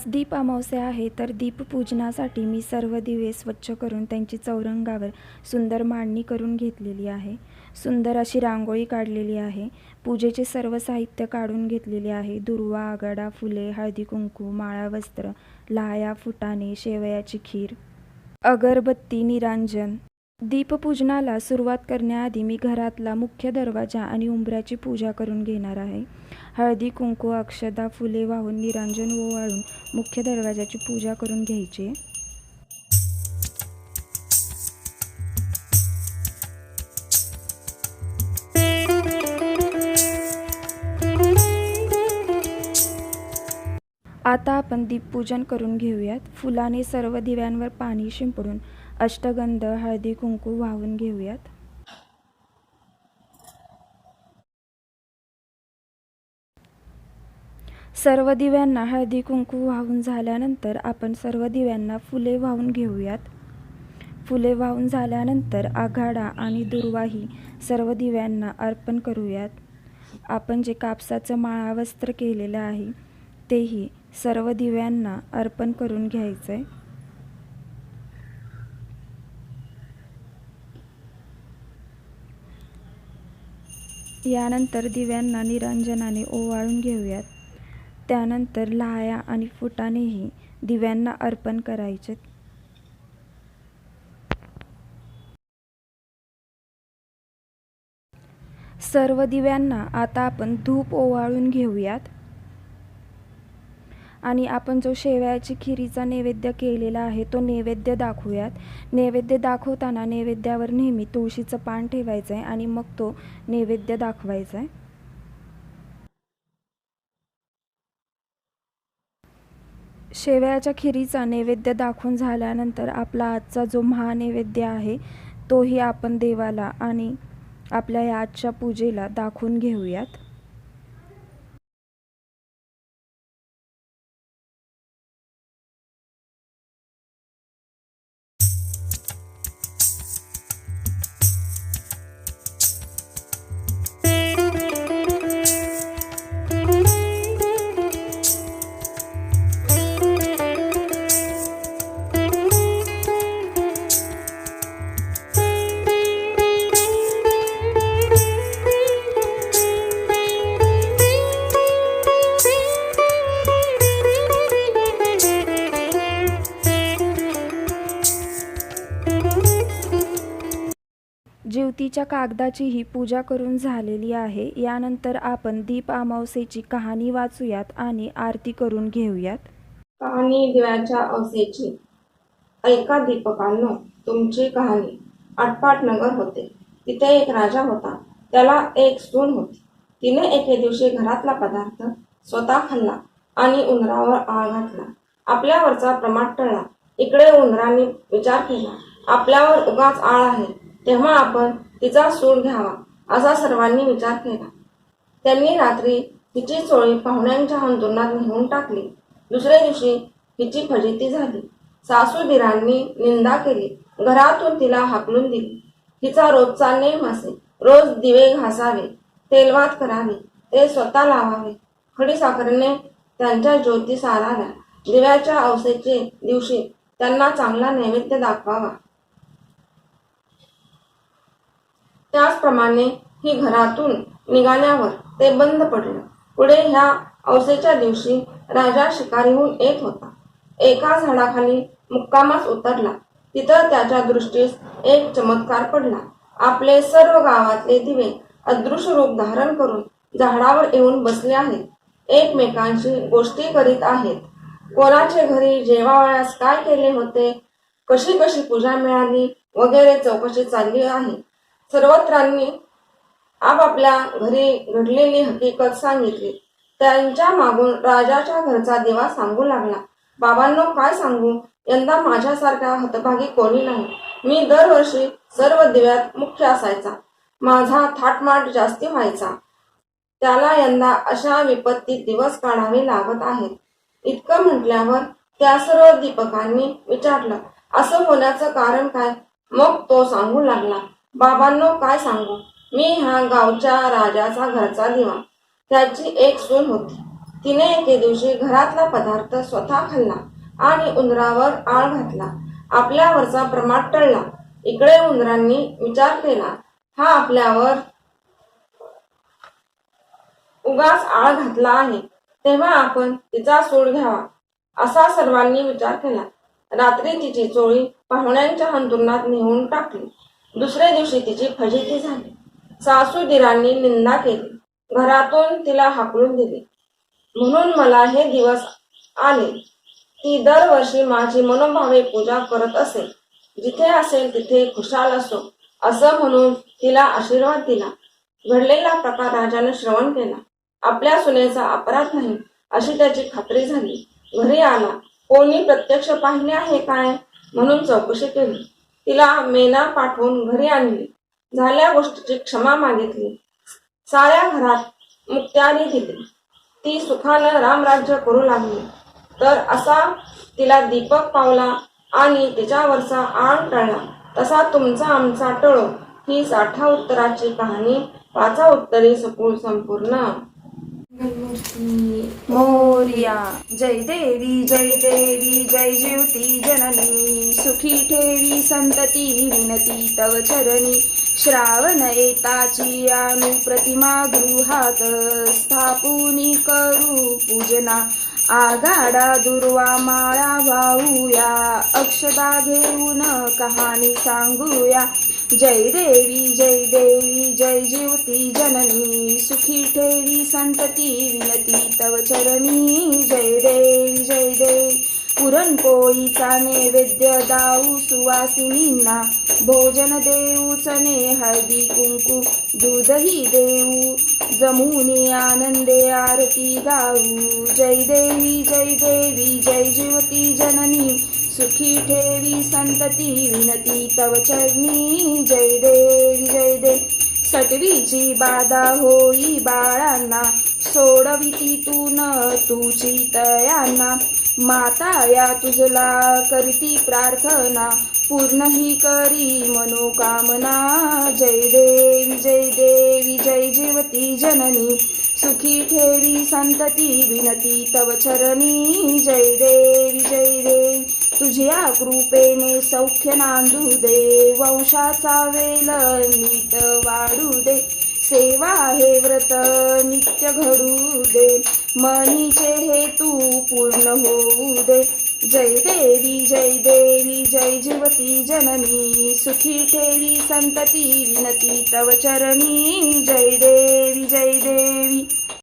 दीप अमावस्या आहे, तर दीपपूजनासाठी मी सर्व दिवे स्वच्छ करून त्यांची चौरंगावर सुंदर मांडणी करून घेतलेली आहे. सुंदर अशी रांगोळी काढलेली आहे. पूजेचे सर्व साहित्य काढून घेतलेले आहे. दुर्वा, आघाडा, फुले, हळदी कुंकू, माळा, वस्त्र, लाह्या, फुटाणे, शेवयाची खीर, अगरबत्ती, निरांजन. दीपपूजनाला सुरुवात करण्याआधी मी घरातला मुख्य दरवाजा आणि उंबऱ्याची पूजा करून घेणार आहे. हळदी कुंकू, अक्षदा, फुले वाहून, निरांजन ओवाळून मुख्य दरवाजाची पूजा करून घ्यायची. आता आपण दीपपूजन करून घेऊयात. फुलाने सर्व दिव्यांवर पाणी शिंपडून अष्टगंध, हळदी कुंकू वाहून घेऊयात. सर्व दिव्यांना हळदी कुंकू वाहून झाल्यानंतर आपण सर्व दिव्यांना फुले वाहून घेऊयात. फुले वाहून झाल्यानंतर आघाडा आणि दुर्वाही सर्व दिव्यांना अर्पण करूयात. आपण जे कापसाचं माळा वस्त्र केलेलं आहे तेही सर्व दिव्यांना अर्पण करून घ्यायचंय. यानंतर दिव्यांना निरांजनाने ओवाळून घेऊयात. त्यानंतर लाह्या आणि फुटाणेही दिव्यांना अर्पण करायचे. सर्व दिव्यांना आता आपण धूप ओवाळून घेऊयात. आणि आपण जो शेवयाची खिरीचा नैवेद्य केलेला आहे तो नैवेद्य दाखवूयात. नैवेद्य दाखवताना नैवेद्यावर नेहमी तुळशीचं पान ठेवायचं आहे आणि मग तो नैवेद्य दाखवायचा आहे. शेवयाच्या खिरीचा नैवेद्य दाखवून झाल्यानंतर आपला आजचा जो महानैवेद्य आहे तोही आपण देवाला आणि आपल्या या आजच्या पूजेला दाखवून घेऊयात. ज्योतीच्या कागदाचीही पूजा करून झालेली आहे. यानंतर आपण दीप अमावस्येची कहाणी वाचूयात आणि आरती करून घेऊयात. कहाणी दिव्याच्या अवसेची. ऐका दीपकांनो, तुमची कहाणी. आटपाट नगर होते. तिथे एक राजा होता. त्याला एक सून होती. तिने एके दिवशी घरातला पदार्थ स्वतः खाल्ला आणि उंदरावर आळ घातला. आपल्यावरचा प्रमाद टळला. इकडे उंदराने विचार केला, आपल्यावर उगाच आळ आहे, तेव्हा आपण तिचा सूड घ्यावा, असा सर्वांनी विचार केला. त्यांनी रात्री तिची चोळी पाहुण्यांच्या अंथरुणात नेऊन टाकली. दुसऱ्या दिवशी हिची फजिती झाली. सासूदिरांनी निंदा केली. घरातून तिला हाकलून दिली. हिचा रोजचा नेम असे, रोज दिवे घासावे, तेलवात करावे, ते स्वतः लावावे. खडीसाखरेने त्यांच्या ज्योती साराव्या. दिव्याच्या अवसेचे दिवशी त्यांना चांगला नैवेद्य दाखवावा. त्याचप्रमाणे ही घरातून निघाल्यावर ते बंद पडलं. पुढे ह्या अवसेच्या दिवशी राजा शिकारीहून येत होता. एका झाडाखाली मुक्कामास उतरला. तिथं त्याच्या दृष्टीस एक चमत्कार पडला. आपले सर्व गावातले दिवे अदृश्य रूप धारण करून झाडावर येऊन बसले आहेत. एकमेकांशी गोष्टी करीत आहेत. कोणाचे घरी जेवावयास काय केले होते, कशी कशी पूजा मिळाली वगैरे चौकशी चालली आहे. सर्वत्रांनी आपापल्या घरी घडलेली हकीकत सांगितली. त्यांच्या मागून राजाच्या घरचा दिवा सांगू लागला, बाबांनो काय सांगू, यंदा माझ्यासारखा हतभागी कोणी नाही. मी दरवर्षी सर्व दिव्यात मुख्य असायचा. माझा थाटमाट जास्ती व्हायचा. त्याला यंदा अशा विपत्तीत दिवस काढावे लागत आहेत. इतकं म्हटल्यावर त्या सर्व दीपकांनी विचारलं, असं होण्याचं कारण काय? मग तो सांगू लागला, बाबांनो काय सांगू, मी ह्या गावच्या राजाचा घरचा दिवा. त्याची एक सून होती. तिने एके दिवशी घरातला पदार्थ स्वतः खाल्ला आणि उंदरावर आळ घातला. आपल्यावरचा प्रमाद टळला. इकडे उंदरांनी विचार केला, हा आपल्यावर उगाच आळ घातला आहे, तेव्हा आपण तिचा सूड घ्यावा, असा सर्वांनी विचार केला. रात्री तिची चोळी पाहुण्यांच्या अंथरुणात नेऊन टाकली. दुसऱ्या दिवशी तिची फजिती झाली. सासू दिरांनी निंदा केली. घरातून तिला हाकलून दिले. म्हणून मला हे दिवस आले. ती दरवर्षी माझी मनोभावे पूजा करत असे. जिथे असेल तिथे खुशाल असो, असं म्हणून तिला आशीर्वाद दिला. घडलेला प्रकार राजाने श्रवण केला. आपल्या सुनेचा अपराध नाही अशी त्याची खात्री झाली. घरी आला. कोणी प्रत्यक्ष पाहिले आहे काय म्हणून चौकशी केली. तिला मेना पाठवून घरी आणली. झाल्या गोष्टीची क्षमा मागितली. साऱ्या घरात मुक्त्यारी दिली. ती सुखानं रामराज्य करू लागली. तर असा तिला दीपक पावला आणि तिच्यावरचा आळ टळला. तसा तुमचा आमचा टळो ही 60 उत्तराची कहाणी 5 उत्तरी संपूर्ण. मोरया. जय देवी जय ज्योती जननी, सुखी ठेवी संतती विनती तव चरणी. श्रावण येताची अनुप्रतिमा गृहात, स्थापुनी करू पूजना. आगाडा दुर्वा माळा वाहूया, अक्षता घेऊन कहाणी सांगूया. जय देवी जय ज्योती जननी, सुखी ठेवी संतती विनती तव चरणी. जय देवी पुरणपोळीचा नैवेद्य दाऊ सुवासिनींना, भोजन देऊचने हळदी कुंकू दूधही देऊ, जमुने आनंदे आरती गाऊ. जय देवी जय ज्योती जननी, सुखी ठेवी संतती विनती तव चरणी. जय देवी सटवीची बाधा होई बाळांना, सोडविती तू न तुची तयांना. माता या तुझला करीती प्रार्थना, पूर्ण ही करी मनोकामना. जय देवी जय ज्योती जननी, सुखी ठेवी संतती विनती तव चरणी. जय देवी तुझ्या कृपेने सौख्य नांदू दे, वंशाचा वेल नीट वाढू दे. सेवा हे व्रत नित्य घडू दे, मनीचे हेतू पूर्ण होऊ दे. जय देवी जय ज्योती जननी, सुखी ठेवी संतती विनती तव चरणी. जय देवी